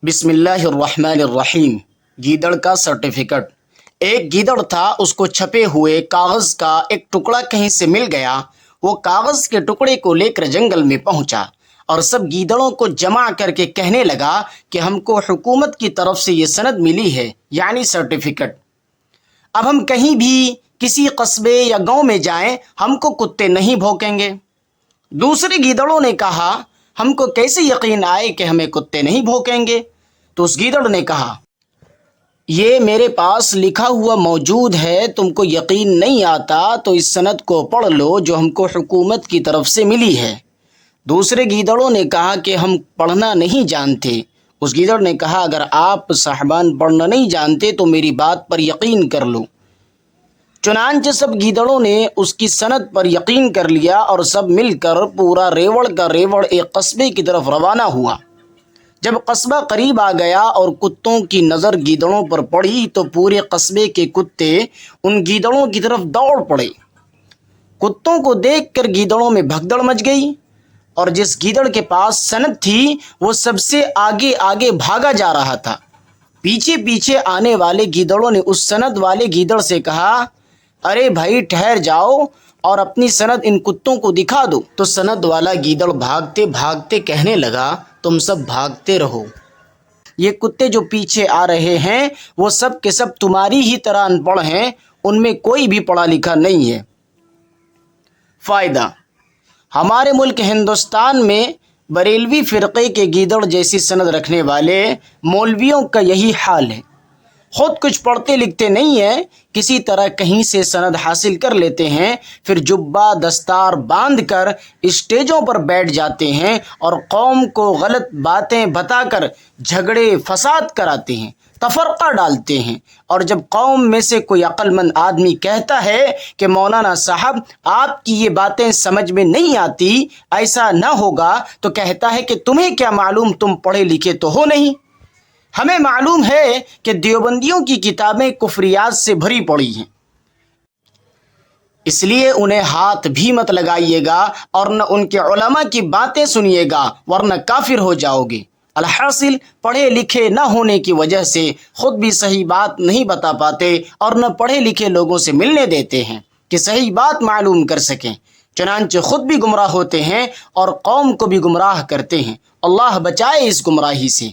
بسم اللہ الرحمن الرحیم۔ گیدڑ کا سرٹیفکیٹ۔ ایک گیدڑ تھا، اس کو چھپے ہوئے کاغذ کا ایک ٹکڑا کہیں سے مل گیا۔ وہ کاغذ کے ٹکڑے کو لے کر جنگل میں پہنچا اور سب گیدڑوں کو جمع کر کے کہنے لگا کہ ہم کو حکومت کی طرف سے یہ سند ملی ہے، یعنی سرٹیفکیٹ۔ اب ہم کہیں بھی کسی قصبے یا گاؤں میں جائیں، ہم کو کتے نہیں بھونکیں گے۔ دوسرے گیدڑوں نے کہا، ہم کو کیسے یقین آئے کہ ہمیں کتے نہیں بھونکیں گے؟ تو اس گیدڑ نے کہا، یہ میرے پاس لکھا ہوا موجود ہے، تم کو یقین نہیں آتا تو اس سند کو پڑھ لو جو ہم کو حکومت کی طرف سے ملی ہے۔ دوسرے گیدڑوں نے کہا کہ ہم پڑھنا نہیں جانتے۔ اس گیدڑ نے کہا، اگر آپ صاحبان پڑھنا نہیں جانتے تو میری بات پر یقین کر لو۔ چنانچہ سب گیدڑوں نے اس کی سند پر یقین کر لیا اور سب مل کر پورا ریوڑ کا ریوڑ ایک قصبے کی طرف روانہ ہوا۔ جب قصبہ قریب آ گیا اور کتوں کی نظر گیدڑوں پر پڑی تو پورے قصبے کے کتے ان گیدڑوں کی طرف دوڑ پڑے۔ کتوں کو دیکھ کر گیدڑوں میں بھگدڑ مچ گئی اور جس گیدڑ کے پاس سند تھی وہ سب سے آگے آگے بھاگا جا رہا تھا۔ پیچھے پیچھے آنے والے گیدڑوں نے اس سند والے گیدڑ سے کہا، ارے بھائی ٹھہر جاؤ اور اپنی سند ان کتوں کو دکھا دو۔ تو سند والا گیدڑ بھاگتے بھاگتے کہنے لگا، تم سب بھاگتے رہو، یہ کتے جو پیچھے آ رہے ہیں وہ سب کے سب تمہاری ہی طرح ان پڑھ ہیں، ان میں کوئی بھی پڑھا لکھا نہیں ہے۔ فائدہ: ہمارے ملک ہندوستان میں بریلوی فرقے کے گیدڑ جیسی سند رکھنے والے مولویوں کا یہی حال ہے۔ خود کچھ پڑھتے لکھتے نہیں ہیں، کسی طرح کہیں سے سند حاصل کر لیتے ہیں، پھر جبہ دستار باندھ کر اسٹیجوں پر بیٹھ جاتے ہیں اور قوم کو غلط باتیں بتا کر جھگڑے فساد کراتے ہیں، تفرقہ ڈالتے ہیں، اور جب قوم میں سے کوئی عقل مند آدمی کہتا ہے کہ مولانا صاحب آپ کی یہ باتیں سمجھ میں نہیں آتی، ایسا نہ ہوگا، تو کہتا ہے کہ تمہیں کیا معلوم، تم پڑھے لکھے تو ہو نہیں۔ ہمیں معلوم ہے کہ دیوبندیوں کی کتابیں کفریات سے بھری پڑی ہیں، اس لیے انہیں ہاتھ بھی مت لگائیے گا اور نہ ان کے علماء کی باتیں سنیے گا، ورنہ کافر ہو جاؤ گے۔ الحاصل پڑھے لکھے نہ ہونے کی وجہ سے خود بھی صحیح بات نہیں بتا پاتے اور نہ پڑھے لکھے لوگوں سے ملنے دیتے ہیں کہ صحیح بات معلوم کر سکیں، چنانچہ خود بھی گمراہ ہوتے ہیں اور قوم کو بھی گمراہ کرتے ہیں۔ اللہ بچائے اس گمراہی سے۔